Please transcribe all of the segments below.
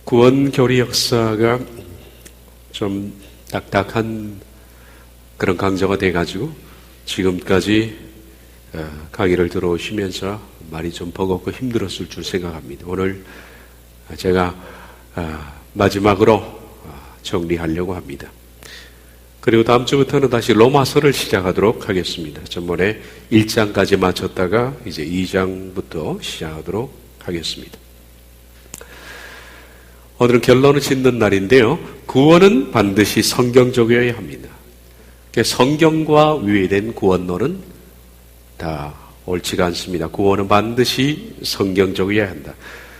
구원교리 역사가 좀 딱딱한 그런 강좌가 돼가지고 지금까지 강의를 들어오시면서 많이 좀 버겁고 힘들었을 줄 생각합니다. 오늘 제가 마지막으로 정리하려고 합니다. 그리고 다음 주부터는 다시 로마서를 시작하도록 하겠습니다. 전번에 1장까지 마쳤다가 이제 2장부터 시작하도록 하겠습니다. 오늘은 결론을 짓는 날인데요. 구원은 반드시 성경적이어야 합니다. 성경과 위배된 구원론은 다 옳지가 않습니다. 구원은 반드시 성경적이어야 한다.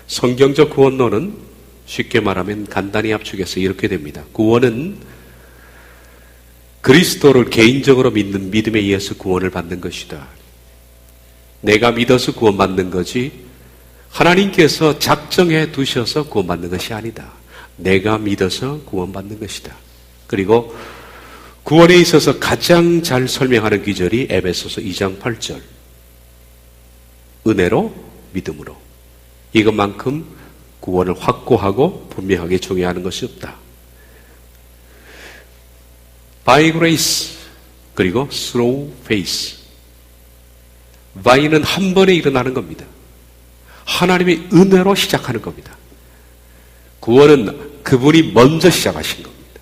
성경적 구원론은 쉽게 말하면 간단히 압축해서 이렇게 됩니다. 구원은 그리스도를 개인적으로 믿는 믿음에 의해서 구원을 받는 것이다. 내가 믿어서 구원받는 거지 하나님께서 작정해 두셔서 구원받는 것이 아니다. 내가 믿어서 구원받는 것이다. 그리고 구원에 있어서 가장 잘 설명하는 귀절이 에베소서 2장 8절. 은혜로 믿음으로. 이것만큼 구원을 확고하고 분명하게 정의하는 것이 없다. By grace 그리고 through faith. By는 한 번에 일어나는 겁니다. 하나님의 은혜로 시작하는 겁니다. 구원은 그분이 먼저 시작하신 겁니다.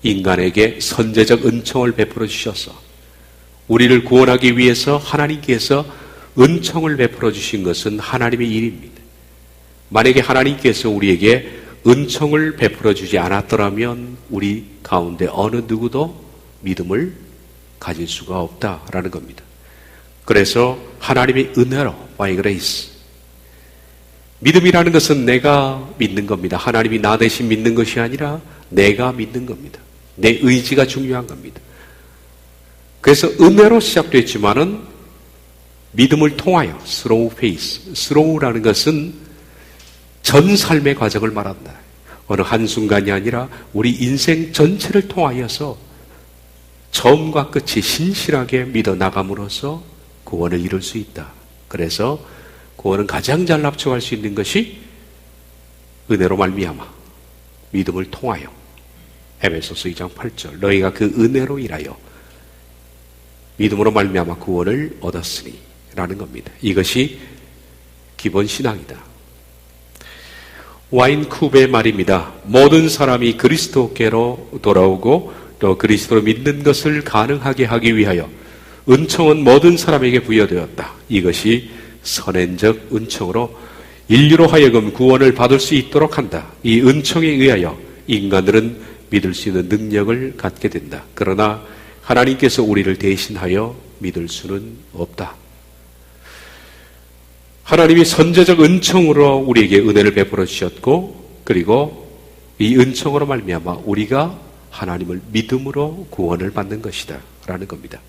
인간에게 선제적 은총을 베풀어 주셔서 우리를 구원하기 위해서 하나님께서 은총을 베풀어 주신 것은 하나님의 일입니다. 만약에 하나님께서 우리에게 은총을 베풀어 주지 않았더라면 우리 가운데 어느 누구도 믿음을 가질 수가 없다라는 겁니다. 그래서 하나님의 은혜로 by grace. 믿음이라는 것은 내가 믿는 겁니다. 하나님이 나 대신 믿는 것이 아니라 내가 믿는 겁니다. 내 의지가 중요한 겁니다. 그래서 은혜로 시작됐지만은 믿음을 통하여 through faith. throw라는 것은 전 삶의 과정을 말한다. 어느 한순간이 아니라 우리 인생 전체를 통하여서 처음과 끝이 신실하게 믿어 나감으로써 구원을 이룰 수 있다. 그래서 구원은 가장 잘 납득할 수 있는 것이 은혜로 말미암아 믿음을 통하여 에베소서 2장 8절 너희가 그 은혜로 인하여 믿음으로 말미암아 구원을 얻었으니 라는 겁니다. 이것이 기본 신앙이다. 와인쿠베의 말입니다. 모든 사람이 그리스도께로 돌아오고 또 그리스도를 믿는 것을 가능하게 하기 위하여 은총은 모든 사람에게 부여되었다. 이것이 선행적 은총으로 인류로 하여금 구원을 받을 수 있도록 한다. 이 은총에 의하여 인간들은 믿을 수 있는 능력을 갖게 된다. 그러나 하나님께서 우리를 대신하여 믿을 수는 없다. 하나님이 선제적 은총으로 우리에게 은혜를 베풀어 주셨고 그리고 이 은총으로 말미암아 우리가 하나님을 믿음으로 구원을 받는 것이다 라는 겁니다.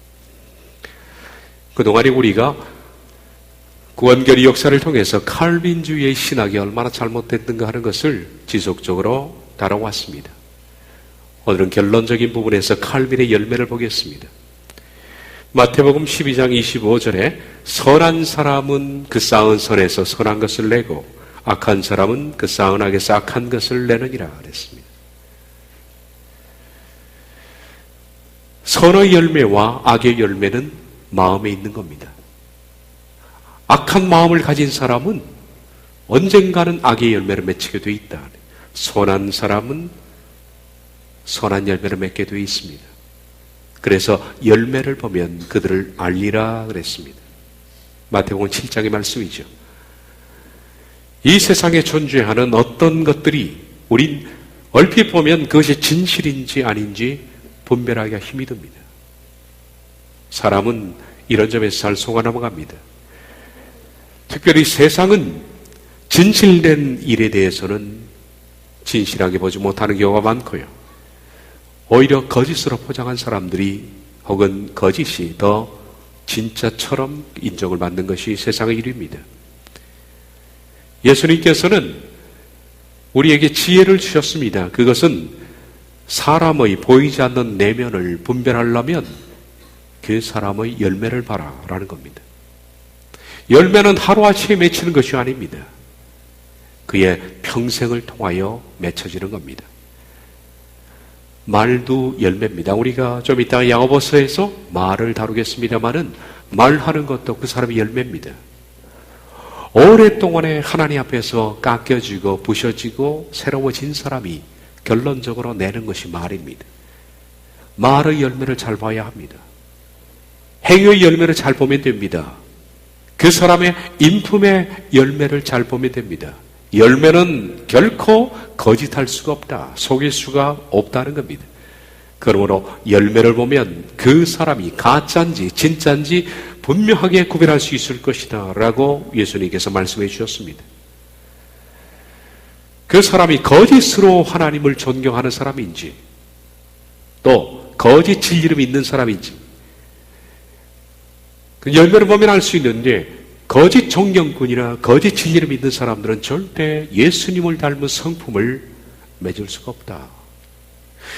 그동안에 우리가 구원교리 역사를 통해서 칼빈주의의 신학이 얼마나 잘못됐는가 하는 것을 지속적으로 다뤄왔습니다. 오늘은 결론적인 부분에서 칼빈의 열매를 보겠습니다. 마태복음 12장 25절에 선한 사람은 그 쌓은 선에서 선한 것을 내고 악한 사람은 그 쌓은 악에서 악한 것을 내느니라 그랬습니다. 선의 열매와 악의 열매는 마음에 있는 겁니다. 악한 마음을 가진 사람은 언젠가는 악의 열매를 맺히게 되어 있다. 선한 사람은 선한 열매를 맺게 되어 있습니다. 그래서 열매를 보면 그들을 알리라 그랬습니다. 마태복음 7장의 말씀이죠. 이 세상에 존재하는 어떤 것들이 우린 얼핏 보면 그것이 진실인지 아닌지 분별하기가 힘이 듭니다. 사람은 이런 점에서 잘 속아 넘어갑니다. 특별히 세상은 진실된 일에 대해서는 진실하게 보지 못하는 경우가 많고요. 오히려 거짓으로 포장한 사람들이 혹은 거짓이 더 진짜처럼 인정을 받는 것이 세상의 일입니다. 예수님께서는 우리에게 지혜를 주셨습니다. 그것은 사람의 보이지 않는 내면을 분별하려면 그 사람의 열매를 봐라라는 겁니다. 열매는 하루아침에 맺히는 것이 아닙니다. 그의 평생을 통하여 맺혀지는 겁니다. 말도 열매입니다. 우리가 좀 이따 야고보서에서 말을 다루겠습니다마는 말하는 것도 그 사람의 열매입니다. 오랫동안에 하나님 앞에서 깎여지고 부셔지고 새로워진 사람이 결론적으로 내는 것이 말입니다. 말의 열매를 잘 봐야 합니다. 행위의 열매를 잘 보면 됩니다. 그 사람의 인품의 열매를 잘 보면 됩니다. 열매는 결코 거짓할 수가 없다. 속일 수가 없다는 겁니다. 그러므로 열매를 보면 그 사람이 가짜인지 진짜인지 분명하게 구별할 수 있을 것이다 라고 예수님께서 말씀해 주셨습니다. 그 사람이 거짓으로 하나님을 존경하는 사람인지 또 거짓 진리를 믿는 사람인지 그 열매를 보면 알 수 있는데 거짓 존경꾼이나 거짓 진리를 믿는 사람들은 절대 예수님을 닮은 성품을 맺을 수가 없다.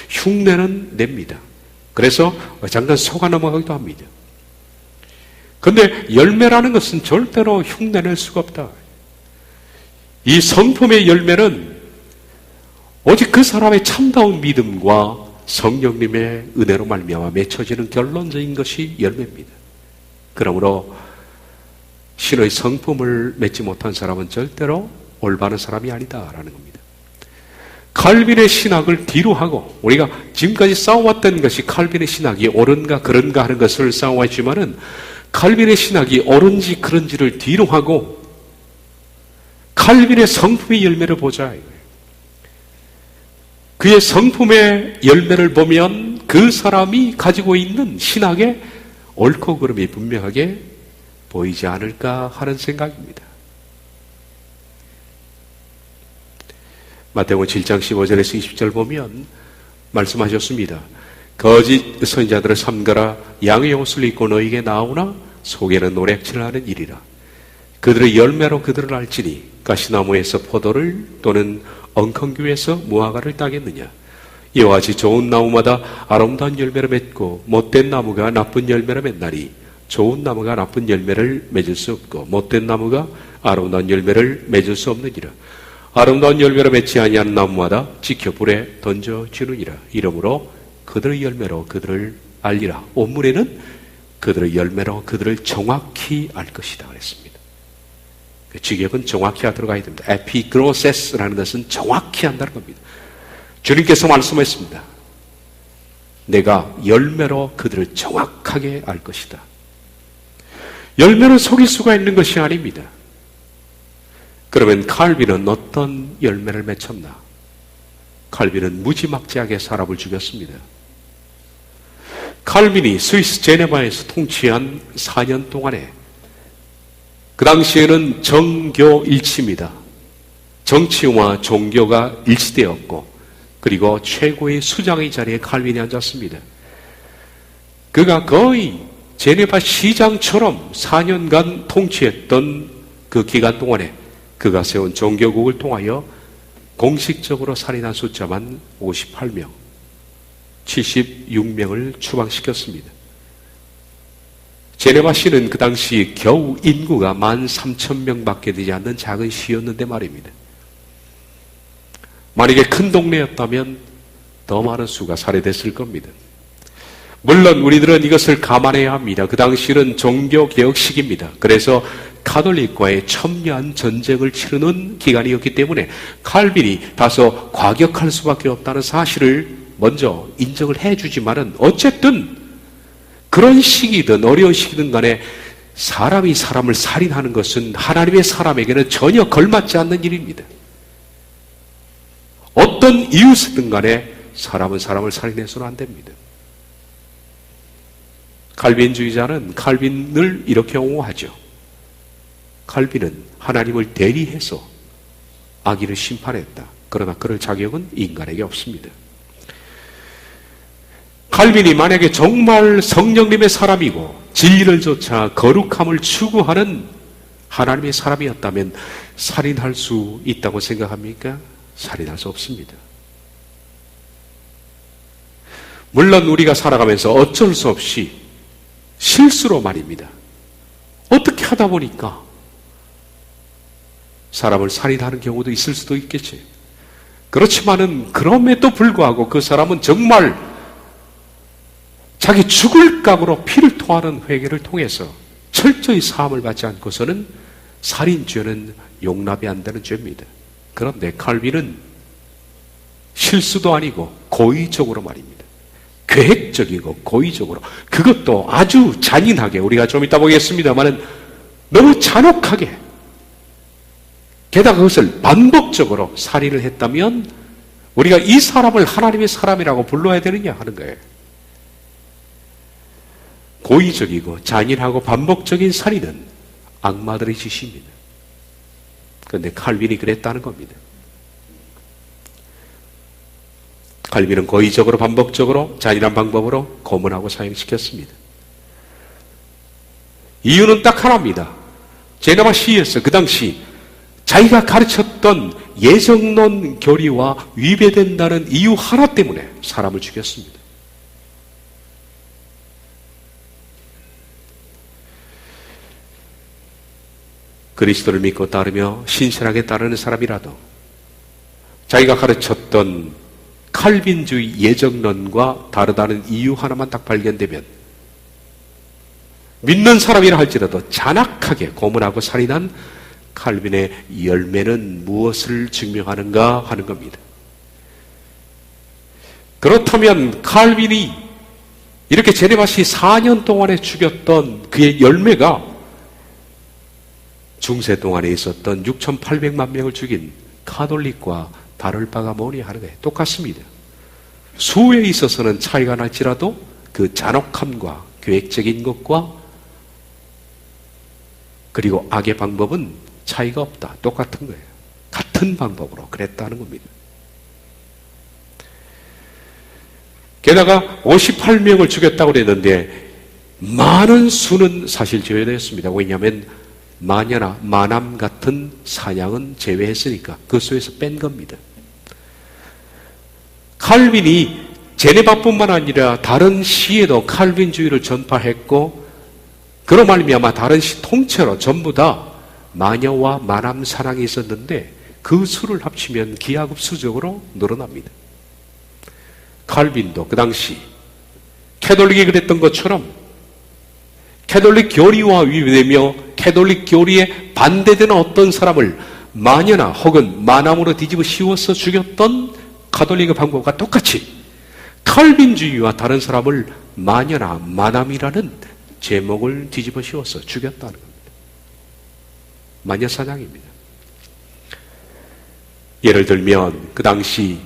흉내는 냅니다. 그래서 잠깐 속아 넘어가기도 합니다. 그런데 열매라는 것은 절대로 흉내낼 수가 없다. 이 성품의 열매는 오직 그 사람의 참다운 믿음과 성령님의 은혜로 말미암아 맺혀지는 결론적인 것이 열매입니다. 그러므로 신의 성품을 맺지 못한 사람은 절대로 올바른 사람이 아니다라는 겁니다. 칼빈의 신학을 뒤로 하고 우리가 지금까지 싸워왔던 것이 칼빈의 신학이 옳은가 그런가 하는 것을 싸워왔지만은 칼빈의 신학이 옳은지 그런지를 뒤로 하고 칼빈의 성품의 열매를 보자. 그의 성품의 열매를 보면 그 사람이 가지고 있는 신학의 옳고 그름이 분명하게 보이지 않을까 하는 생각입니다. 마태복음 7장 15절에서 20절 보면 말씀하셨습니다. 거짓 선지자들을 삼가라. 양의 옷을 입고 너에게 나오나 속에는 노략질을 하는 일이라. 그들의 열매로 그들을 알지니 가시나무에서 포도를 또는 엉겅교에서 무화과를 따겠느냐. 이와 같이 좋은 나무마다 아름다운 열매를 맺고 못된 나무가 나쁜 열매를 맺나니 좋은 나무가 나쁜 열매를 맺을 수 없고 못된 나무가 아름다운 열매를 맺을 수 없느니라. 아름다운 열매를 맺지 아니하는 나무마다 지켜 불에 던져지느니라. 이러므로 그들의 열매로 그들을 알리라. 본문에는 그들의 열매로 그들을 정확히 알 것이다 그랬습니다. 그 직역은 정확히가 들어가야 됩니다. 에피그로세스라는 것은 정확히 한다는 겁니다. 주님께서 말씀했습니다. 내가 열매로 그들을 정확하게 알 것이다. 열매는 속일 수가 있는 것이 아닙니다. 그러면 칼빈은 어떤 열매를 맺혔나? 칼빈은 무지막지하게 사람을 죽였습니다. 칼빈이 스위스 제네바에서 통치한 4년 동안에 그 당시에는 정교일치입니다. 정치와 종교가 일치되었고 그리고 최고의 수장의 자리에 칼빈이 앉았습니다. 그가 거의 제네바 시장처럼 4년간 통치했던 그 기간 동안에 그가 세운 종교국을 통하여 공식적으로 살인한 숫자만 58명, 76명을 추방시켰습니다. 제네바시는 그 당시 겨우 인구가 13,000명밖에 되지 않는 작은 시였는데 말입니다. 만약에 큰 동네였다면 더 많은 수가 살해됐을 겁니다. 물론 우리들은 이것을 감안해야 합니다. 그 당시는 종교개혁 시기입니다. 그래서 가톨릭과의 첨예한 전쟁을 치르는 기간이었기 때문에 칼빈이 다소 과격할 수밖에 없다는 사실을 먼저 인정을 해주지만은 어쨌든 그런 시기든 어려운 시기든 간에 사람이 사람을 살인하는 것은 하나님의 사람에게는 전혀 걸맞지 않는 일입니다. 어떤 이유든 간에 사람은 사람을 살인해서는 안 됩니다. 칼빈주의자는 칼빈을 이렇게 옹호하죠. 칼빈은 하나님을 대리해서 악인을 심판했다. 그러나 그럴 자격은 인간에게 없습니다. 칼빈이 만약에 정말 성령님의 사람이고 진리를 쫓아 거룩함을 추구하는 하나님의 사람이었다면 살인할 수 있다고 생각합니까? 살인할 수 없습니다. 물론 우리가 살아가면서 어쩔 수 없이 실수로 말입니다. 어떻게 하다 보니까 사람을 살인하는 경우도 있을 수도 있겠지. 그렇지만은 그럼에도 불구하고 그 사람은 정말 자기 죽을 각오로 피를 토하는 회개를 통해서 철저히 사함을 받지 않고서는 살인죄는 용납이 안 되는 죄입니다. 그런데 칼빈은 실수도 아니고 고의적으로 말입니다. 계획적이고 고의적으로, 그것도 아주 잔인하게, 우리가 좀 이따 보겠습니다만은 너무 잔혹하게, 게다가 그것을 반복적으로 살인을 했다면 우리가 이 사람을 하나님의 사람이라고 불러야 되느냐 하는 거예요. 고의적이고 잔인하고 반복적인 살인은 악마들의 짓입니다. 그런데 칼빈이 그랬다는 겁니다. 칼빈은 고의적으로 반복적으로 잔인한 방법으로 고문하고 사형시켰습니다. 이유는 딱 하나입니다. 제네바 시에서 그 당시 자기가 가르쳤던 예정론 교리와 위배된다는 이유 하나 때문에 사람을 죽였습니다. 그리스도를 믿고 따르며 신실하게 따르는 사람이라도 자기가 가르쳤던 칼빈주의 예정론과 다르다는 이유 하나만 딱 발견되면 믿는 사람이라 할지라도 잔악하게 고문하고 살인한 칼빈의 열매는 무엇을 증명하는가 하는 겁니다. 그렇다면 칼빈이 이렇게 제네바시 4년 동안에 죽였던 그의 열매가 중세 동안에 있었던 6,800만 명을 죽인 카톨릭과 다를 바가 뭐니 하는 거예요. 똑같습니다. 수에 있어서는 차이가 날지라도 그 잔혹함과 계획적인 것과 그리고 악의 방법은 차이가 없다. 똑같은 거예요. 같은 방법으로 그랬다는 겁니다. 게다가 58명을 죽였다고 그랬는데 많은 수는 사실 제외되었습니다. 왜냐하면 마녀나 마남 같은 사냥은 제외했으니까 그 수에서 뺀 겁니다. 칼빈이 제네바뿐만 아니라 다른 시에도 칼빈주의를 전파했고 그로 말미암아 다른 시 통째로 전부 다 마녀와 마남 사랑이 있었는데 그 수를 합치면 기하급수적으로 늘어납니다. 칼빈도 그 당시 캐톨릭이 그랬던 것처럼 캐톨릭 교리와 위배되며 캐톨릭 교리에 반대되는 어떤 사람을 마녀나 혹은 마남으로 뒤집어 씌워서 죽였던 가톨릭의 방법과 똑같이 칼빈주의와 다른 사람을 마녀나 마남이라는 제목을 뒤집어 씌워서 죽였다는 겁니다. 마녀 사냥입니다. 예를 들면 그 당시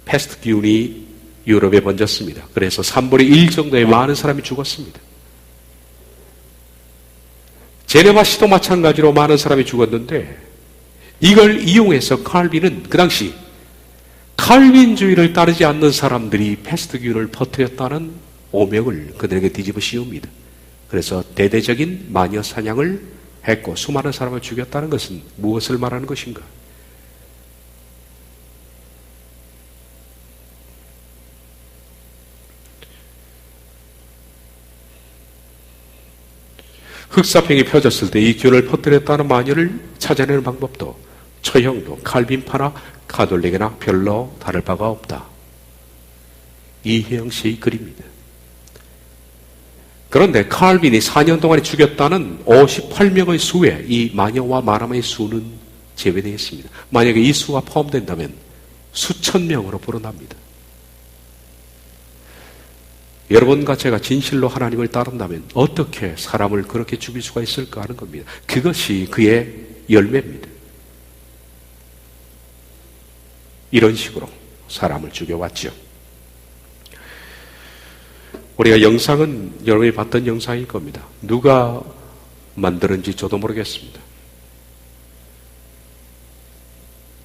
패스트 기운이 유럽에 번졌습니다. 그래서 3분의 1 정도의 많은 사람이 죽었습니다. 제네바시도 마찬가지로 많은 사람이 죽었는데 이걸 이용해서 칼빈은 그 당시 칼빈주의를 따르지 않는 사람들이 패스트균을 퍼뜨렸다는 오명을 그들에게 뒤집어 씌웁니다. 그래서 대대적인 마녀 사냥을 했고 수많은 사람을 죽였다는 것은 무엇을 말하는 것인가? 흑사병이 펴졌을 때 이 균을 퍼뜨렸다는 마녀를 찾아내는 방법도 처형도 칼빈파나 가톨릭이나 별로 다를 바가 없다. 이혜영 씨의 글입니다. 그런데 칼빈이 4년 동안에 죽였다는 58명의 수에 이 마녀와 마람의 수는 제외되어 있습니다. 만약에 이 수가 포함된다면 수천 명으로 불어납니다. 여러분과 제가 진실로 하나님을 따른다면 어떻게 사람을 그렇게 죽일 수가 있을까 하는 겁니다. 그것이 그의 열매입니다. 이런 식으로 사람을 죽여왔죠. 우리가 영상은 여러분이 봤던 영상일 겁니다. 누가 만들었는지 저도 모르겠습니다.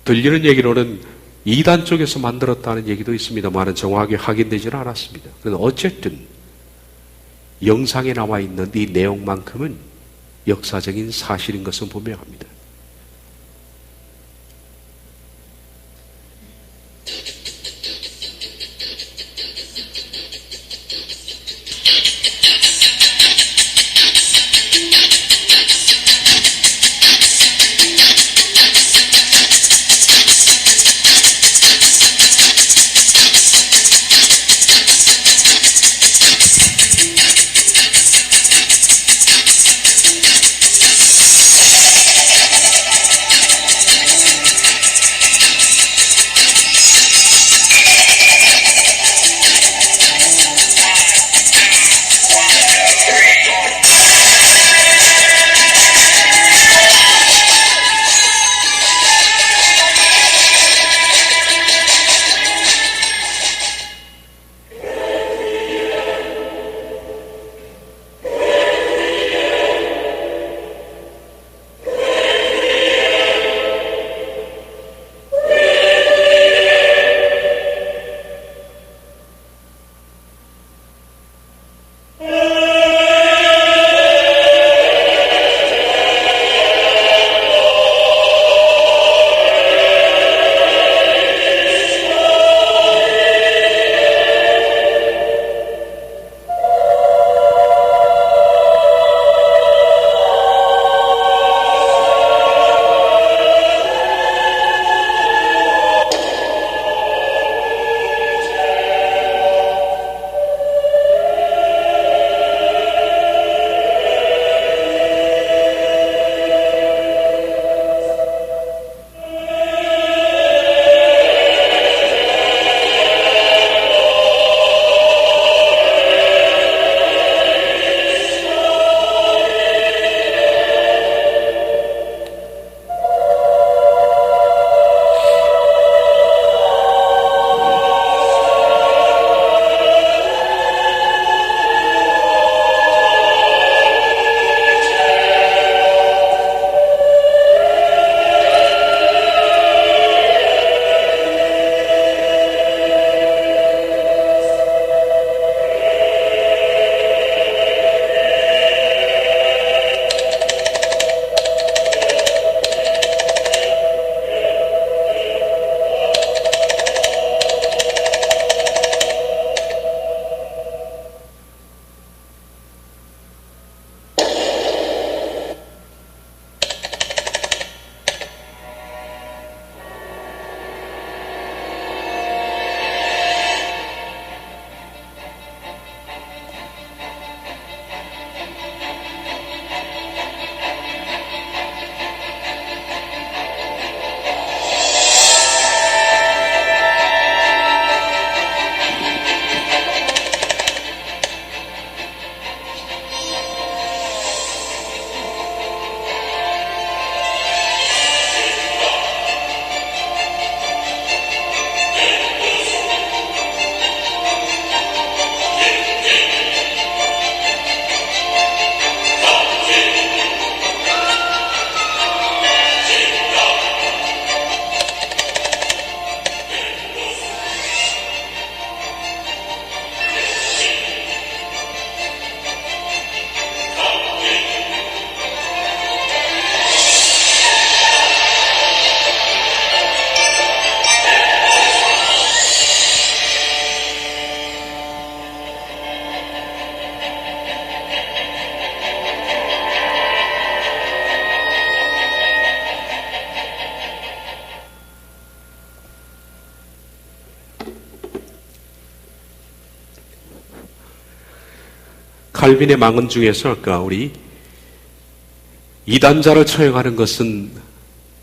들리는 얘기로는 이단 쪽에서 만들었다는 얘기도 있습니다만 정확하게 확인되지는 않았습니다. 그런데 어쨌든 영상에 나와 있는 이 내용만큼은 역사적인 사실인 것은 분명합니다. 칼빈의 망언 중에서 아까 우리 이단자를 처형하는 것은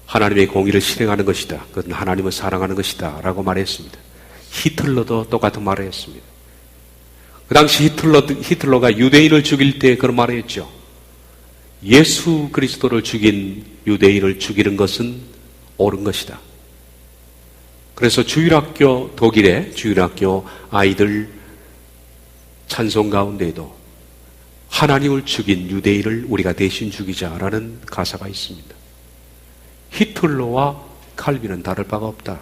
하나님의 공의를 실행하는 것이다. 그것은 하나님을 사랑하는 것이다. 라고 말했습니다. 히틀러도 똑같은 말을 했습니다. 그 당시 히틀러가 유대인을 죽일 때 그런 말을 했죠. 예수 그리스도를 죽인 유대인을 죽이는 것은 옳은 것이다. 그래서 주일학교, 독일의 주일학교 아이들 찬송 가운데에도 하나님을 죽인 유대인을 우리가 대신 죽이자라는 가사가 있습니다. 히틀러와 칼빈은 다를 바가 없다.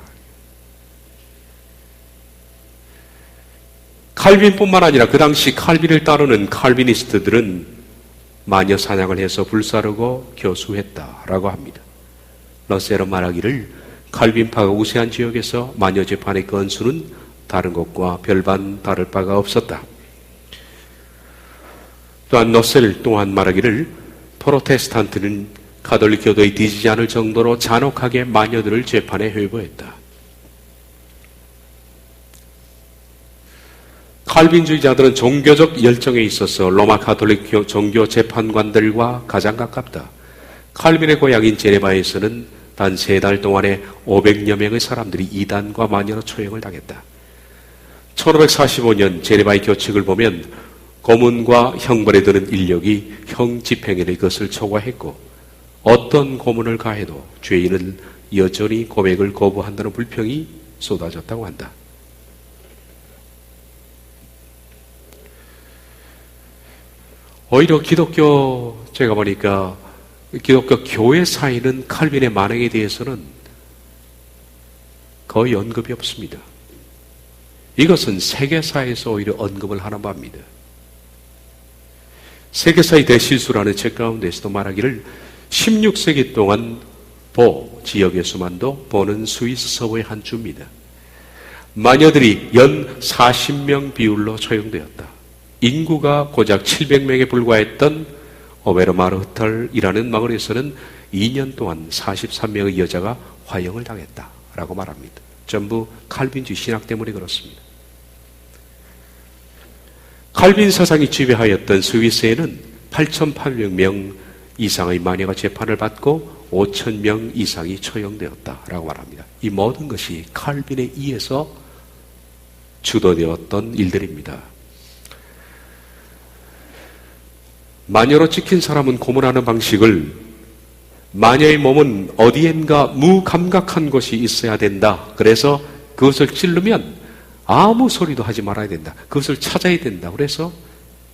칼빈뿐만 아니라 그 당시 칼빈을 따르는 칼비니스트들은 마녀 사냥을 해서 불사르고 교수했다라고 합니다. 러셀은 말하기를 칼빈파가 우세한 지역에서 마녀 재판의 건수는 다른 것과 별반 다를 바가 없었다. 또한 러셀 또한 말하기를 프로테스탄트는 가톨릭 교도에 뒤지지 않을 정도로 잔혹하게 마녀들을 재판에 회부했다. 칼빈주의자들은 종교적 열정에 있어서 로마 가톨릭 종교 재판관들과 가장 가깝다. 칼빈의 고향인 제네바에서는 단 3달 동안에 500여 명의 사람들이 이단과 마녀로 처형을 당했다. 1545년 제네바의 교칙을 보면 고문과 형벌에 드는 인력이 형 집행인의 것을 초과했고 어떤 고문을 가해도 죄인은 여전히 고백을 거부한다는 불평이 쏟아졌다고 한다. 오히려 기독교, 제가 보니까 기독교 교회 사이는 칼빈의 만행에 대해서는 거의 언급이 없습니다. 이것은 세계사에서 오히려 언급을 하는 바입니다. 세계사의 대실수라는 책 가운데서도 말하기를 16세기 동안 보 지역에서만도 보는 스위스 서부의 한 주입니다. 마녀들이 연 40명 비율로 처형되었다. 인구가 고작 700명에 불과했던 오베르마르흐탈이라는 마을에서는 2년 동안 43명의 여자가 화형을 당했다라고 말합니다. 전부 칼빈주의 신학 때문에 그렇습니다. 칼빈 사상이 지배하였던 스위스에는 8,800명 이상의 마녀가 재판을 받고 5,000명 이상이 처형되었다라고 말합니다. 이 모든 것이 칼빈에 의해서 주도되었던 일들입니다. 마녀로 찍힌 사람은 고문하는 방식을 마녀의 몸은 어디엔가 무감각한 곳이 있어야 된다. 그래서 그것을 찌르면 아무 소리도 하지 말아야 된다. 그것을 찾아야 된다. 그래서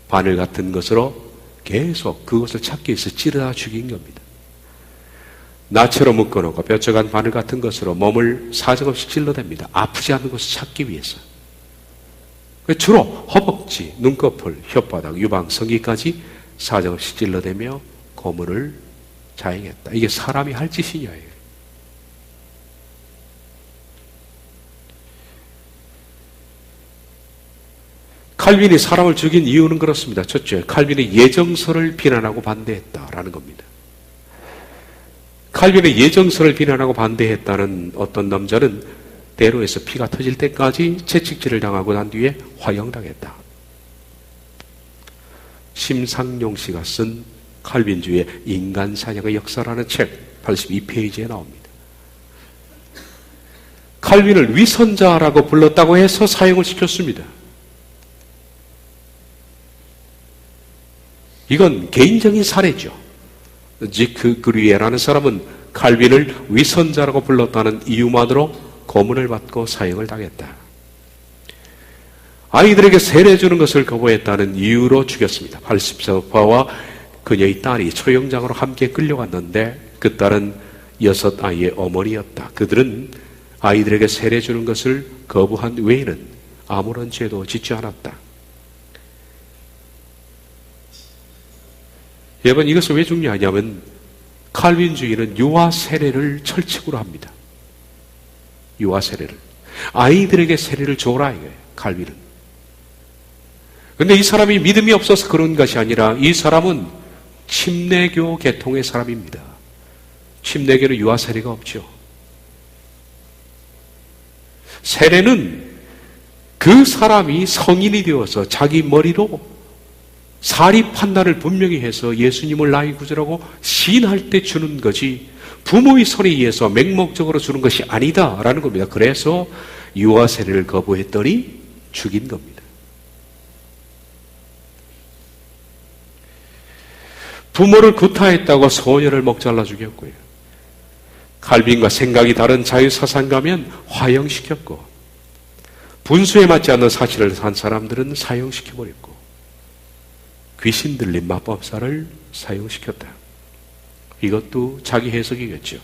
바늘 같은 것으로 계속 그것을 찾기 위해서 찌르다 죽인 겁니다. 나체로 묶어놓고 뾰족한 바늘 같은 것으로 몸을 사정없이 찔러댑니다. 아프지 않은 것을 찾기 위해서. 주로 허벅지, 눈꺼풀, 혓바닥, 유방, 성기까지 사정없이 찔러대며 고문을 자행했다. 이게 사람이 할 짓이냐. 칼빈이 사람을 죽인 이유는 그렇습니다. 첫째, 칼빈의 예정설을 비난하고 반대했다라는 겁니다. 칼빈의 예정설을 비난하고 반대했다는 어떤 남자는 대로에서 피가 터질 때까지 채찍질을 당하고 난 뒤에 화형당했다. 심상용 씨가 쓴 칼빈주의 인간 사냥의 역사라는 책 82페이지에 나옵니다. 칼빈을 위선자라고 불렀다고 해서 사형을 시켰습니다. 이건 개인적인 사례죠. 지크 그리에라는 사람은 칼빈을 위선자라고 불렀다는 이유만으로 고문을 받고 사형을 당했다. 아이들에게 세례 주는 것을 거부했다는 이유로 죽였습니다. 80세파와 그녀의 딸이 초형장으로 함께 끌려갔는데 그 딸은 6아이의 어머니였다. 그들은 아이들에게 세례 주는 것을 거부한 외에는 아무런 죄도 짓지 않았다. 여러분, 이것을 왜 중요하냐면 칼빈주의는 유아 세례를 철칙으로 합니다. 유아 세례를. 아이들에게 세례를 줘라 이거예요. 칼빈은. 그런데 이 사람이 믿음이 없어서 그런 것이 아니라 이 사람은 침례교 계통의 사람입니다. 침례교는 유아 세례가 없죠. 세례는 그 사람이 성인이 되어서 자기 머리로 사리 판단을 분명히 해서 예수님을 나의 구주라고 시인할 때 주는 거지 부모의 손에 의해서 맹목적으로 주는 것이 아니다라는 겁니다. 그래서 유아 세례를 거부했더니 죽인 겁니다. 부모를 구타했다고 소녀를 목잘라 죽였고요. 칼빈과 생각이 다른 자유사상가면 화형시켰고, 분수에 맞지 않는 사실을 산 사람들은 사형시켜버렸고, 귀신 들린 마법사를 사형시켰다. 이것도 자기 해석이겠죠.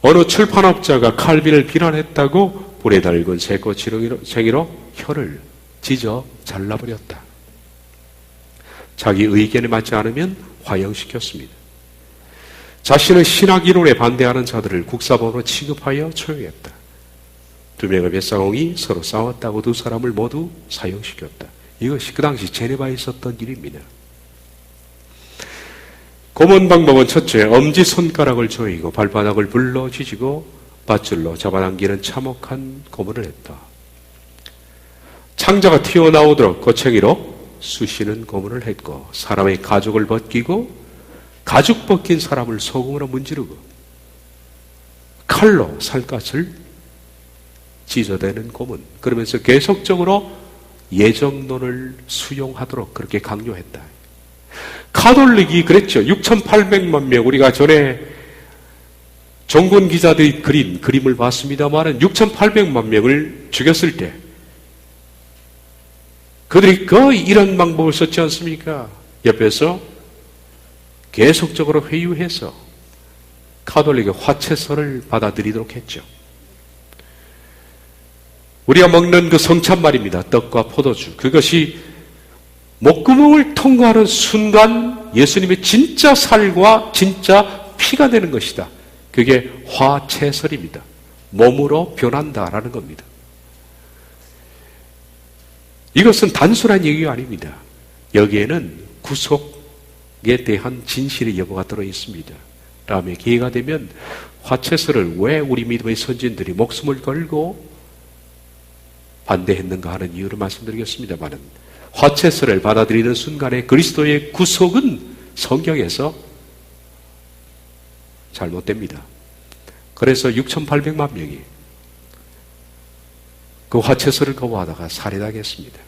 어느 출판업자가 칼빈을 비난했다고 불에 달군 쇠꼬챙이로 혀를 찢어 잘라버렸다. 자기 의견에 맞지 않으면 화형시켰습니다. 자신의 신학 이론에 반대하는 자들을 국사범으로 취급하여 처형했다. 두 명의 뱃사공이 서로 싸웠다고 두 사람을 모두 사형시켰다. 이것이 그 당시 제네바에 있었던 일입니다. 고문 방법은 첫째, 엄지손가락을 조이고 발바닥을 불러 쥐지고 밧줄로 잡아당기는 참혹한 고문을 했다. 창자가 튀어나오도록 거챙이로 쑤시는 고문을 했고, 사람의 가죽을 벗기고 가죽 벗긴 사람을 소금으로 문지르고 칼로 살갗을 찢어대는 고문, 그러면서 계속적으로 예정론을 수용하도록 그렇게 강요했다. 카톨릭이 그랬죠. 6,800만 명, 우리가 전에 종군 기자들이 그린 그림을 봤습니다만 6,800만 명을 죽였을 때 그들이 거의 이런 방법을 썼지 않습니까? 옆에서 계속적으로 회유해서 카톨릭의 화채설을 받아들이도록 했죠. 우리가 먹는 그 성찬 말입니다. 떡과 포도주. 그것이 목구멍을 통과하는 순간 예수님의 진짜 살과 진짜 피가 되는 것이다. 그게 화채설입니다. 몸으로 변한다라는 겁니다. 이것은 단순한 얘기가 아닙니다. 여기에는 구속에 대한 진실의 여부가 들어있습니다. 다음에 기회가 되면 화채설을 왜 우리 믿음의 선진들이 목숨을 걸고 반대했는가 하는 이유를 말씀드리겠습니다만, 화채설을 받아들이는 순간에 그리스도의 구속은 성경에서 잘못됩니다. 그래서 6,800만 명이 그 화채설을 거부하다가 살해당했습니다.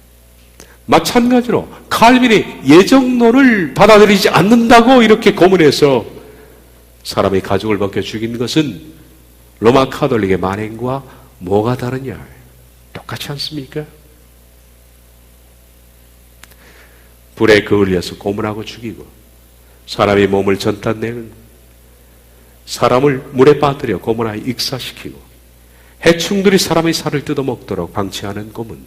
마찬가지로 칼빈이 예정론을 받아들이지 않는다고 이렇게 고문해서 사람의 가죽을 벗겨 죽인 것은 로마 카톨릭의 만행과 뭐가 다르냐? 똑같지 않습니까? 불에 그을려서 고문하고 죽이고, 사람의 몸을 전탄내는, 사람을 물에 빠뜨려 고문하여 익사시키고, 해충들이 사람의 살을 뜯어먹도록 방치하는 고문.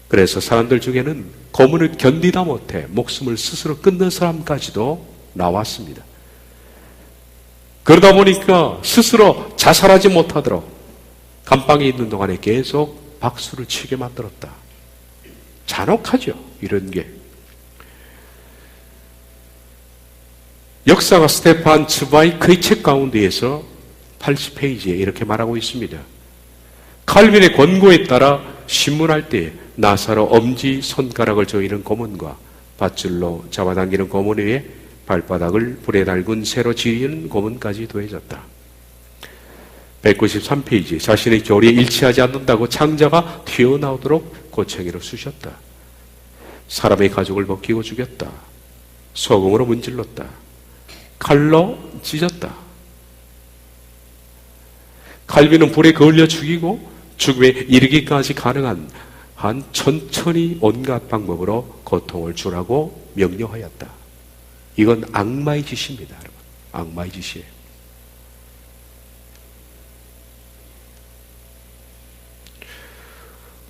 그래서 사람들 중에는 고문을 견디다 못해 목숨을 스스로 끊는 사람까지도 나왔습니다. 그러다 보니까 스스로 자살하지 못하도록 감방에 있는 동안에 계속 박수를 치게 만들었다. 잔혹하죠, 이런 게. 역사가 스테판 츠바이크의 책 가운데에서 80페이지에 이렇게 말하고 있습니다. 칼빈의 권고에 따라 신문할 때 나사로 엄지 손가락을 조이는 고문과 밧줄로 잡아당기는 고문 외에 발바닥을 불에 달군 쇠로 지리는 고문까지 더해졌다. 193페이지, 자신의 교리에 일치하지 않는다고 창자가 튀어나오도록 고챙이로 쑤셨다. 사람의 가죽을 벗기고 죽였다. 소금으로 문질렀다. 칼로 찢었다. 칼빈은 불에 그을려 죽이고 죽음에 이르기까지 가능한 한 천천히 온갖 방법으로 고통을 주라고 명령하였다. 이건 악마의 짓입니다, 여러분. 악마의 짓이에요.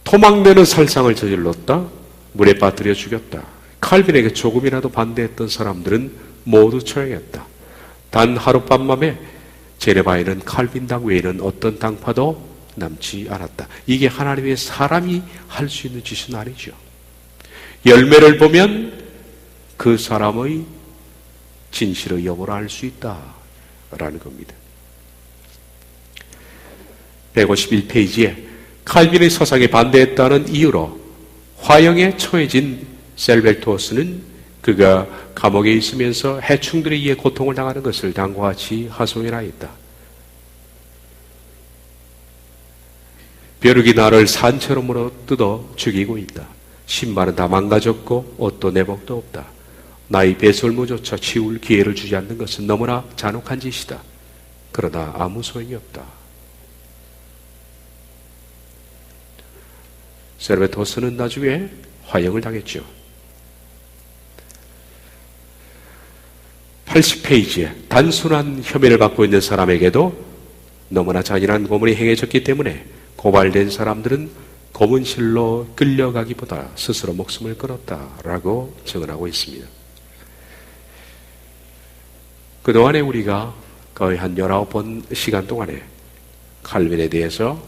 토막내는 살상을 저질렀다. 물에 빠뜨려 죽였다. 칼빈에게 조금이라도 반대했던 사람들은 모두 처형했다. 단 하룻밤만에 제네바에는 칼빈당 외에는 어떤 당파도 남지 않았다. 이게 하나님의 사람이 할 수 있는 짓은 아니죠. 열매를 보면 그 사람의 진실의 여부를 알 수 있다라는 겁니다. 151페이지에 칼빈의 사상에 반대했다는 이유로 화형에 처해진 셀베토스는 그가 감옥에 있으면서 해충들에 의해 고통을 당하는 것을 다음과 같이 하소연하였다. 벼룩이 나를 산처럼 물어 뜯어 죽이고 있다. 신발은 다 망가졌고 옷도 내복도 없다. 나의 배설물조차 치울 기회를 주지 않는 것은 너무나 잔혹한 짓이다. 그러나 아무 소용이 없다. 셀베토스는 나중에 화형을 당했죠. 80페이지에 단순한 혐의를 받고 있는 사람에게도 너무나 잔인한 고문이 행해졌기 때문에 고발된 사람들은 고문실로 끌려가기보다 스스로 목숨을 끊었다라고 증언하고 있습니다. 그동안에 우리가 거의 한 19번 시간 동안에 칼빈에 대해서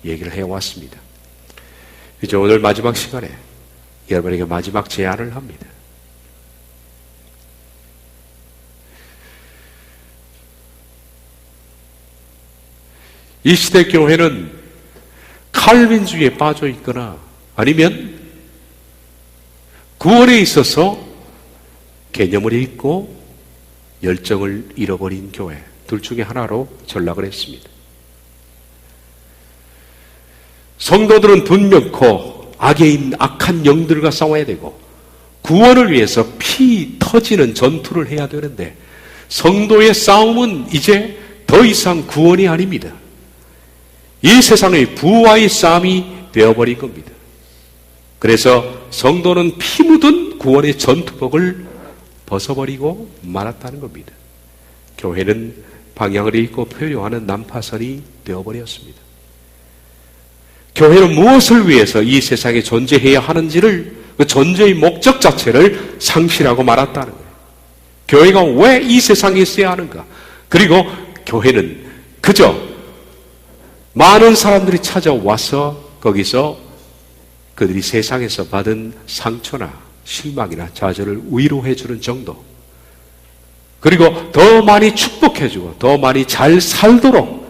얘기를 해왔습니다. 이제 오늘 마지막 시간에 여러분에게 마지막 제안을 합니다. 이 시대 교회는 칼빈주의에 빠져 있거나 아니면 구원에 있어서 개념을 잃고 열정을 잃어버린 교회 둘 중에 하나로 전락을 했습니다. 성도들은 돈 많고 악한 영들과 싸워야 되고 구원을 위해서 피 터지는 전투를 해야 되는데 성도의 싸움은 이제 더 이상 구원이 아닙니다. 이 세상의 부와의 싸움이 되어버린 겁니다. 그래서 성도는 피 묻은 구원의 전투복을 벗어버리고 말았다는 겁니다. 교회는 방향을 잃고 표류하는 난파선이 되어버렸습니다. 교회는 무엇을 위해서 이 세상에 존재해야 하는지를 그 존재의 목적 자체를 상실하고 말았다는 거예요. 교회가 왜 이 세상에 있어야 하는가? 그리고 교회는 그저 많은 사람들이 찾아와서 거기서 그들이 세상에서 받은 상처나 실망이나 좌절을 위로해주는 정도, 그리고 더 많이 축복해주고 더 많이 잘 살도록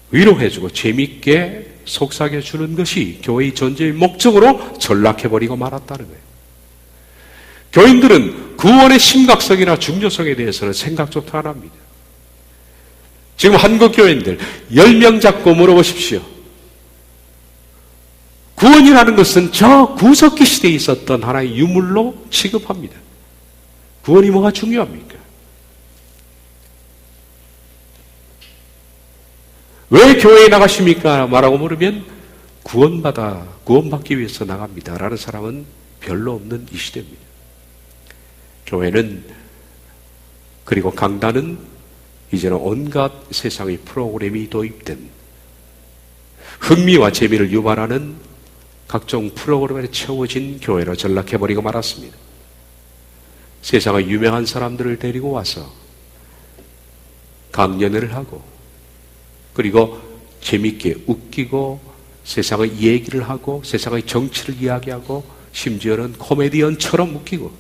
위로해주고 재미있게 속삭여주는 것이 교회의 존재의 목적으로 전락해버리고 말았다는 거예요. 교인들은 구원의 심각성이나 중요성에 대해서는 생각조차 안 합니다. 지금 한국 교인들 10명 잡고 물어보십시오. 구원이라는 것은 저 구석기 시대에 있었던 하나의 유물로 취급합니다. 구원이 뭐가 중요합니까? 왜 교회에 나가십니까? 말하고 물으면 구원받기 위해서 나갑니다 라는 사람은 별로 없는 이 시대입니다. 교회는, 그리고 강단은 이제는 온갖 세상의 프로그램이 도입된 흥미와 재미를 유발하는 각종 프로그램에 채워진 교회로 전락해버리고 말았습니다. 세상의 유명한 사람들을 데리고 와서 강연을 하고, 그리고 재미있게 웃기고 세상의 얘기를 하고 세상의 정치를 이야기하고 심지어는 코미디언처럼 웃기고,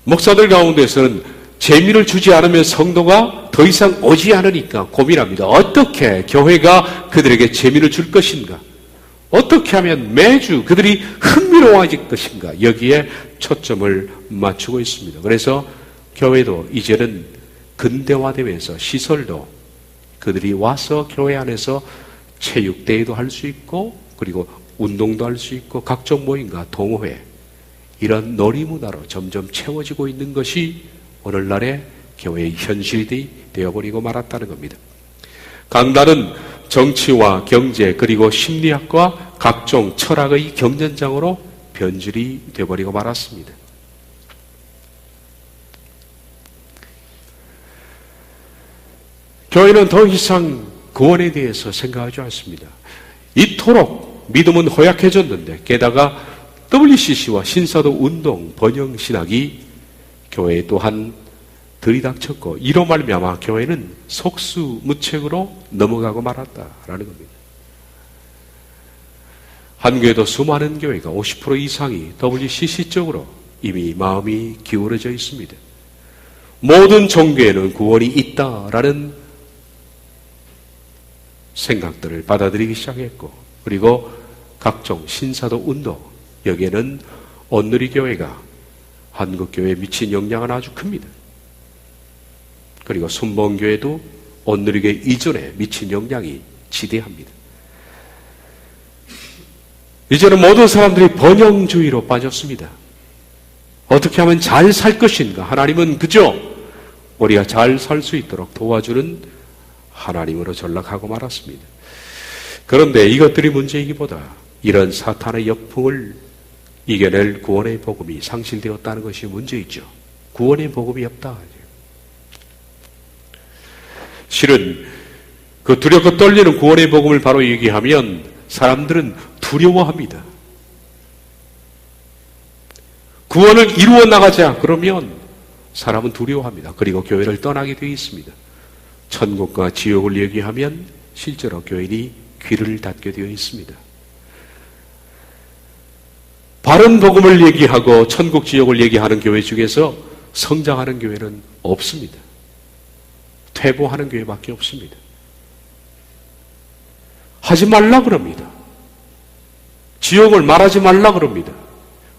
목사들 가운데서는 재미를 주지 않으면 성도가 더 이상 오지 않으니까 고민합니다. 어떻게 교회가 그들에게 재미를 줄 것인가? 어떻게 하면 매주 그들이 흥미로워질 것인가? 여기에 초점을 맞추고 있습니다. 그래서 교회도 이제는 근대화되면서 시설도 그들이 와서 교회 안에서 체육대회도 할 수 있고, 그리고 운동도 할 수 있고, 각종 모임과 동호회, 이런 놀이문화로 점점 채워지고 있는 것이 오늘날의 교회의 현실이 되어버리고 말았다는 겁니다. 강단은 정치와 경제 그리고 심리학과 각종 철학의 경전장으로 변질이 되어버리고 말았습니다. 교회는 더 이상 구원에 대해서 생각하지 않습니다. 이토록 믿음은 허약해졌는데, 게다가 WCC와 신사도 운동, 번영신학이 교회에 또한 들이닥쳤고, 이로 말미암아 교회는 속수무책으로 넘어가고 말았다라는 겁니다. 한교에도 수많은 교회가 50% 이상이 WCC 쪽으로 이미 마음이 기울어져 있습니다. 모든 종교에는 구원이 있다라는 생각들을 받아들이기 시작했고, 그리고 각종 신사도 운동, 여기에는 온누리교회가 한국교회에 미친 영향은 아주 큽니다. 그리고 순복음교회도 온누리교회 이전에 미친 영향이 지대합니다. 이제는 모든 사람들이 번영주의로 빠졌습니다. 어떻게 하면 잘 살 것인가? 하나님은 그저 우리가 잘 살 수 있도록 도와주는 하나님으로 전락하고 말았습니다. 그런데 이것들이 문제이기보다 이런 사탄의 역풍을 이겨낼 구원의 복음이 상실되었다는 것이 문제이죠. 구원의 복음이 없다. 실은 그 두렵고 떨리는 구원의 복음을 바로 얘기하면 사람들은 두려워합니다. 구원을 이루어 나가자 그러면 사람은 두려워합니다. 그리고 교회를 떠나게 되어 있습니다. 천국과 지옥을 얘기하면 실제로 교인이 귀를 닫게 되어 있습니다. 바른 복음을 얘기하고 천국 지옥을 얘기하는 교회 중에서 성장하는 교회는 없습니다. 퇴보하는 교회밖에 없습니다. 하지 말라 그럽니다. 지옥을 말하지 말라 그럽니다.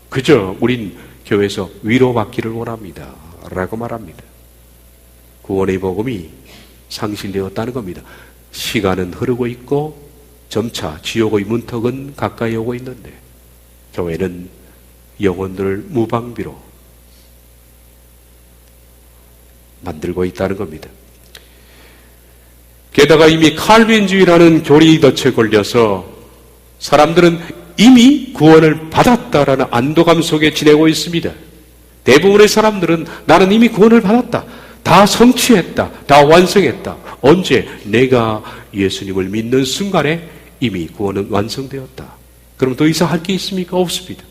그저 우린 교회에서 위로받기를 원합니다. 라고 말합니다. 구원의 복음이 상실되었다는 겁니다. 시간은 흐르고 있고 점차 지옥의 문턱은 가까이 오고 있는데 교회는 영혼들을 무방비로 만들고 있다는 겁니다. 게다가 이미 칼빈주의라는 교리덫에 걸려서 사람들은 이미 구원을 받았다라는 안도감 속에 지내고 있습니다. 대부분의 사람들은 나는 이미 구원을 받았다. 다 성취했다. 다 완성했다. 언제? 내가 예수님을 믿는 순간에 이미 구원은 완성되었다. 그럼 더 이상 할 게 있습니까? 없습니다.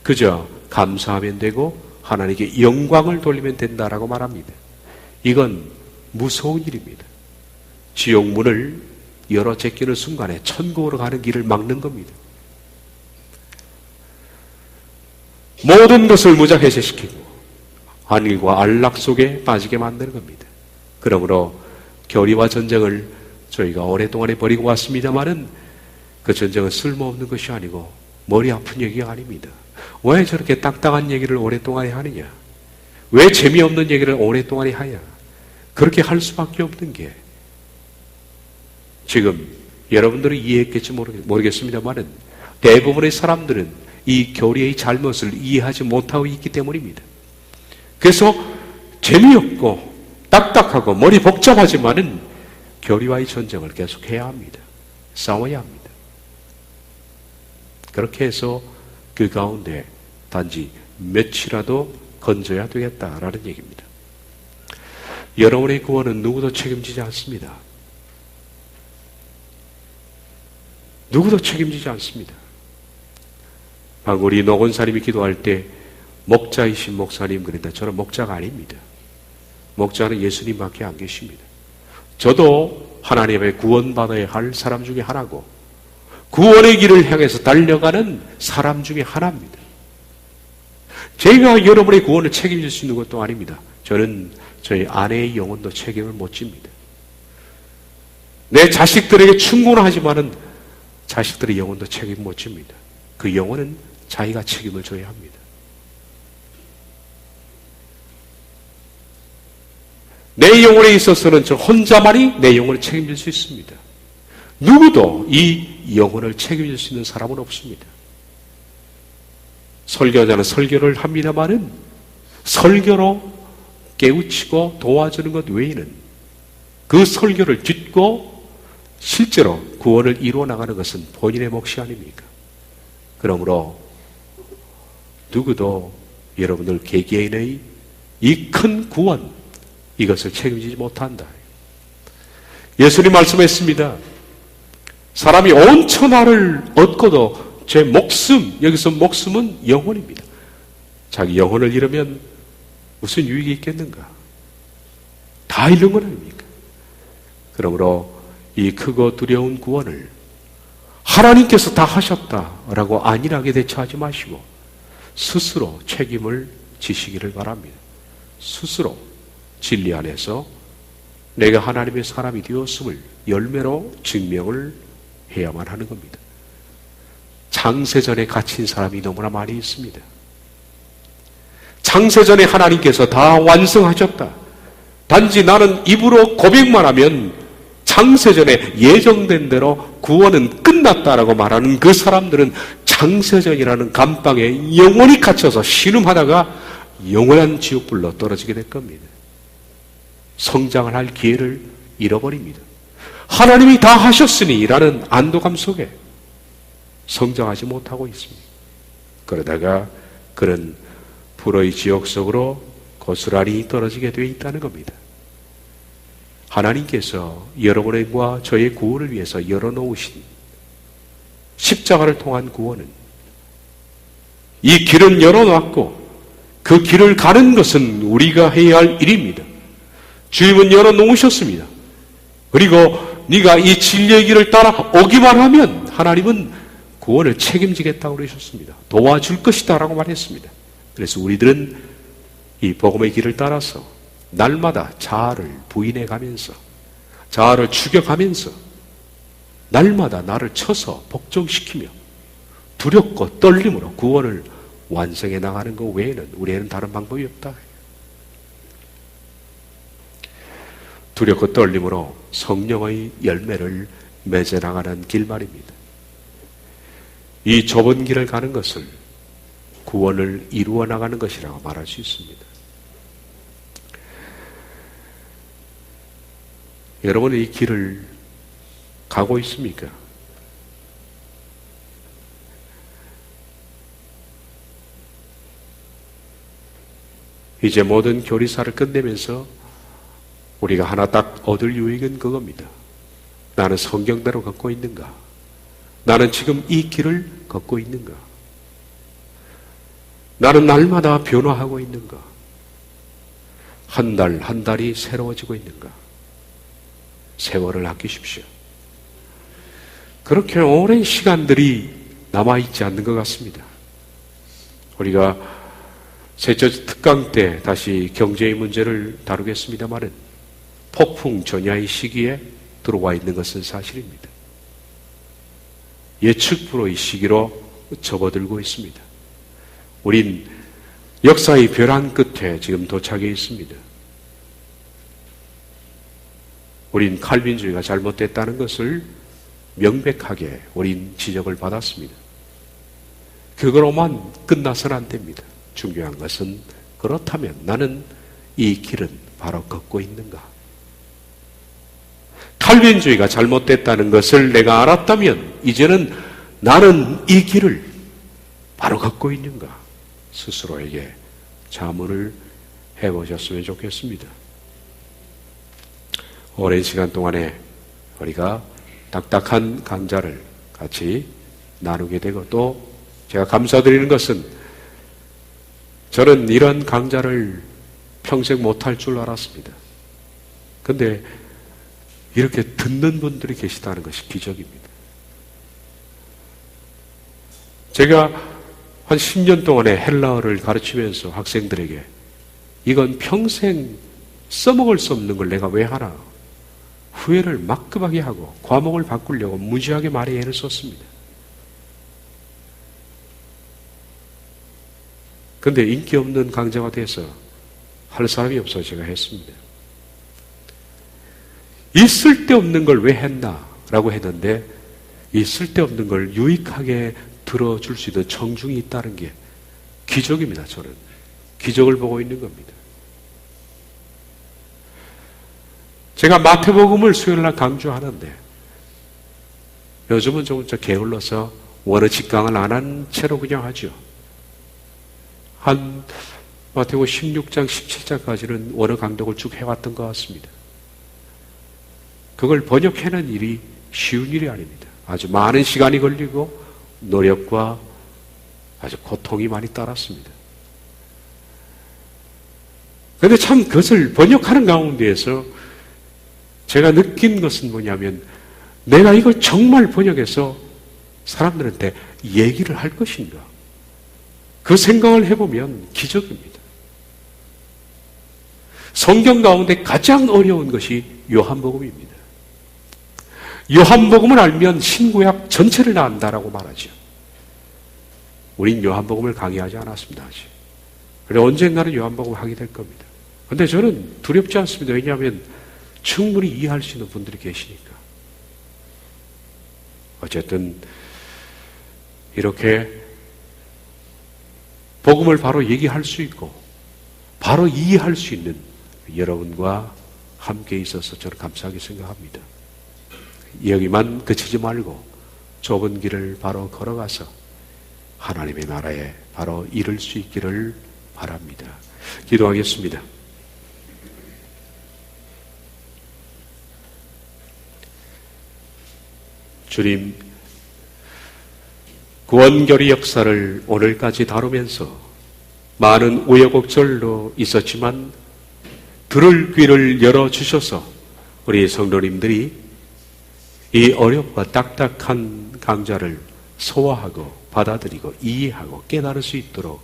그저 감사하면 되고 하나님께 영광을 돌리면 된다라고 말합니다. 이건 무서운 일입니다. 지옥 문을 열어 제끼는 순간에 천국으로 가는 길을 막는 겁니다. 모든 것을 무장해제시키고 안일과 안락 속에 빠지게 만드는 겁니다. 그러므로 교리와 전쟁을 저희가 오랫동안 버리고 왔습니다마는 그 전쟁은 쓸모없는 것이 아니고 머리 아픈 얘기가 아닙니다. 왜 저렇게 딱딱한 얘기를 오랫동안 하느냐? 왜 재미없는 얘기를 오랫동안 하냐? 그렇게 할 수밖에 없는 게 지금 여러분들은 이해했겠지 모르겠습니다만은 대부분의 사람들은 이 교리의 잘못을 이해하지 못하고 있기 때문입니다. 그래서 재미없고 딱딱하고 머리 복잡하지만은 교리와의 전쟁을 계속해야 합니다. 싸워야 합니다. 그렇게 해서 그 가운데 단지 몇이라도 건져야 되겠다라는 얘기입니다. 여러분의 구원은 누구도 책임지지 않습니다. 누구도 책임지지 않습니다. 우리 노건사님이 기도할 때 목자이신 목사님 그랬다. 저는 목자가 아닙니다. 목자는 예수님밖에 안 계십니다. 저도 하나님의 구원받아야 할 사람 중에 하나고 구원의 길을 향해서 달려가는 사람 중에 하나입니다. 제가 여러분의 구원을 책임질 수 있는 것도 아닙니다. 저는 저희 아내의 영혼도 책임을 못 집니다. 내 자식들에게 충고하지만은 자식들의 영혼도 책임 못 집니다. 그 영혼은 자기가 책임을 져야 합니다. 내 영혼에 있어서는 저 혼자만이 내 영혼을 책임질 수 있습니다. 누구도 이 영혼을 책임질 수 있는 사람은 없습니다. 설교자는 설교를 합니다마는 설교로 깨우치고 도와주는 것 외에는 그 설교를 듣고 실제로 구원을 이루어 나가는 것은 본인의 몫이 아닙니까? 그러므로 누구도 여러분들 개개인의 이 큰 구원 이것을 책임지지 못한다. 예수님 말씀했습니다. 사람이 온 천하를 얻고도 제 목숨, 여기서 목숨은 영혼입니다. 자기 영혼을 잃으면 무슨 유익이 있겠는가? 다 잃는 건 아닙니까? 그러므로 이 크고 두려운 구원을 하나님께서 다 하셨다라고 안일하게 대처하지 마시고 스스로 책임을 지시기를 바랍니다. 스스로 진리 안에서 내가 하나님의 사람이 되었음을 열매로 증명을 해야만 하는 겁니다. 창세전에 갇힌 사람이 너무나 많이 있습니다. 창세전에 하나님께서 다 완성하셨다. 단지 나는 입으로 고백만 하면 창세전에 예정된 대로 구원은 끝났다라고 말하는 그 사람들은 창세전이라는 감방에 영원히 갇혀서 신음하다가 영원한 지옥불로 떨어지게 될 겁니다. 성장을 할 기회를 잃어버립니다. 하나님이 다 하셨으니 라는 안도감 속에 성장하지 못하고 있습니다. 그러다가 그런 불의 지옥 속으로 고스란히 떨어지게 되어 있다는 겁니다. 하나님께서 여러분과 저의 구원을 위해서 열어놓으신 십자가를 통한 구원은 이 길은 열어놨고 그 길을 가는 것은 우리가 해야 할 일입니다. 주님은 열어놓으셨습니다. 그리고 네가 이 진리의 길을 따라 오기만 하면 하나님은 구원을 책임지겠다고 그러셨습니다. 도와줄 것이다 라고 말했습니다. 그래서 우리들은 이 복음의 길을 따라서 날마다 자아를 부인해 가면서 자아를 죽여가면서 날마다 나를 쳐서 복종시키며 두렵고 떨림으로 구원을 완성해 나가는 것 외에는 우리에는 다른 방법이 없다. 두렵고 떨림으로 성령의 열매를 맺어 나가는 길 말입니다. 이 좁은 길을 가는 것을 구원을 이루어 나가는 것이라고 말할 수 있습니다. 여러분은 이 길을 가고 있습니까? 이제 모든 교리사를 끝내면서 우리가 하나 딱 얻을 유익은 그겁니다. 나는 성경대로 걷고 있는가? 나는 지금 이 길을 걷고 있는가? 나는 날마다 변화하고 있는가? 한 달 한 달이 새로워지고 있는가? 세월을 아끼십시오. 그렇게 오랜 시간들이 남아있지 않는 것 같습니다. 우리가 셋째 특강 때 다시 경제의 문제를 다루겠습니다마는 폭풍 전야의 시기에 들어와 있는 것은 사실입니다. 예측 불허의 시기로 접어들고 있습니다. 우린 역사의 벼랑 끝에 지금 도착해 있습니다. 우린 칼빈주의가 잘못됐다는 것을 명백하게 우린 지적을 받았습니다. 그거로만 끝나서는 안 됩니다. 중요한 것은 그렇다면 나는 이 길은 바로 걷고 있는가? 칼빈주의가 잘못됐다는 것을 내가 알았다면 이제는 나는 이 길을 바로 걷고 있는가? 스스로에게 자문을 해보셨으면 좋겠습니다. 오랜 시간 동안에 우리가 딱딱한 강좌를 같이 나누게 되고 또 제가 감사드리는 것은 저는 이런 강좌를 평생 못할 줄 알았습니다. 그런데 이렇게 듣는 분들이 계시다는 것이 기적입니다. 제가 한 10년 동안에 헬라어를 가르치면서 학생들에게 이건 평생 써먹을 수 없는 걸 내가 왜 하나 후회를 막급하게 하고 과목을 바꾸려고 무지하게 많이 애를 썼습니다. 그런데 인기 없는 강좌가 돼서 할 사람이 없어서 제가 했습니다. 이 쓸데없는 걸 왜 했나? 라고 했는데 이 쓸데없는 걸 유익하게 들어줄 수 있는 청중이 있다는 게 기적입니다. 저는 기적을 보고 있는 겁니다. 제가 마태복음을 수요일날 강조하는데 요즘은 조금 게을러서 원어 직강을 안 한 채로 그냥 하죠. 한 마태복음 16장, 17장까지는 원어 강독을 쭉 해왔던 것 같습니다. 그걸 번역해내는 일이 쉬운 일이 아닙니다. 아주 많은 시간이 걸리고 노력과 아주 고통이 많이 따랐습니다. 그런데 참 그것을 번역하는 가운데에서 제가 느낀 것은 뭐냐면 내가 이걸 정말 번역해서 사람들한테 얘기를 할 것인가? 그 생각을 해보면 기적입니다. 성경 가운데 가장 어려운 것이 요한복음입니다. 요한복음을 알면 신구약 전체를 다 안다라고 말하죠. 우린 요한복음을 강의하지 않았습니다, 아직. 그래, 언젠가는 요한복음을 하게 될 겁니다. 근데 저는 두렵지 않습니다. 왜냐하면 충분히 이해할 수 있는 분들이 계시니까. 어쨌든, 이렇게 복음을 바로 얘기할 수 있고, 바로 이해할 수 있는 여러분과 함께 있어서 저는 감사하게 생각합니다. 여기만 그치지 말고 좁은 길을 바로 걸어가서 하나님의 나라에 바로 이룰 수 있기를 바랍니다. 기도하겠습니다. 주님, 구원결의 역사를 오늘까지 다루면서 많은 우여곡절도 있었지만 들을 귀를 열어주셔서 우리 성도님들이 이 어렵고 딱딱한 강좌를 소화하고 받아들이고 이해하고 깨달을 수 있도록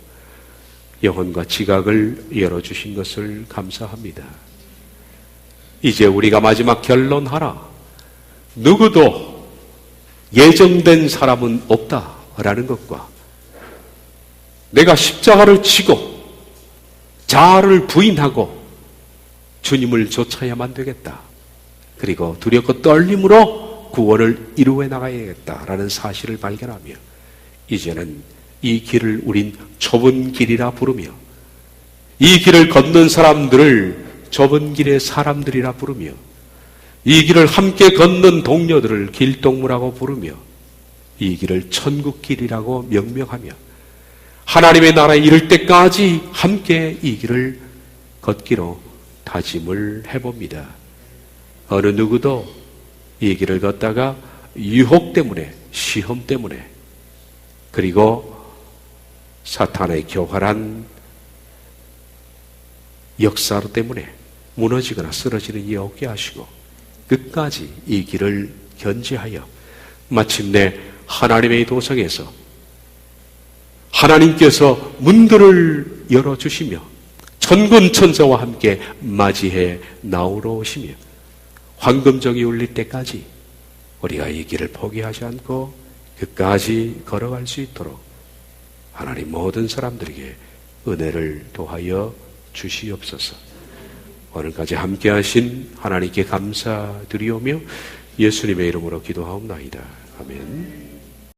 영혼과 지각을 열어주신 것을 감사합니다. 이제 우리가 마지막 결론하라. 누구도 예정된 사람은 없다라는 것과 내가 십자가를 지고 자아를 부인하고 주님을 좇아야만 되겠다. 그리고 두렵고 떨림으로 구원을 이루어 나가야겠다라는 사실을 발견하며 이제는 이 길을 우린 좁은 길이라 부르며 이 길을 걷는 사람들을 좁은 길의 사람들이라 부르며 이 길을 함께 걷는 동료들을 길동무라고 부르며 이 길을 천국길이라고 명명하며 하나님의 나라에 이를 때까지 함께 이 길을 걷기로 다짐을 해봅니다. 어느 누구도 이 길을 걷다가 유혹 때문에, 시험 때문에, 그리고 사탄의 교활한 역사 때문에 무너지거나 쓰러지는 일 없게 하시고 끝까지 이 길을 견지하여 마침내 하나님의 도성에서 하나님께서 문들을 열어주시며 천군 천사와 함께 맞이해 나오러 오시며 황금정이 울릴 때까지 우리가 이 길을 포기하지 않고 끝까지 걸어갈 수 있도록 하나님 모든 사람들에게 은혜를 도하여 주시옵소서. 오늘까지 함께 하신 하나님께 감사드리오며 예수님의 이름으로 기도하옵나이다. 아멘.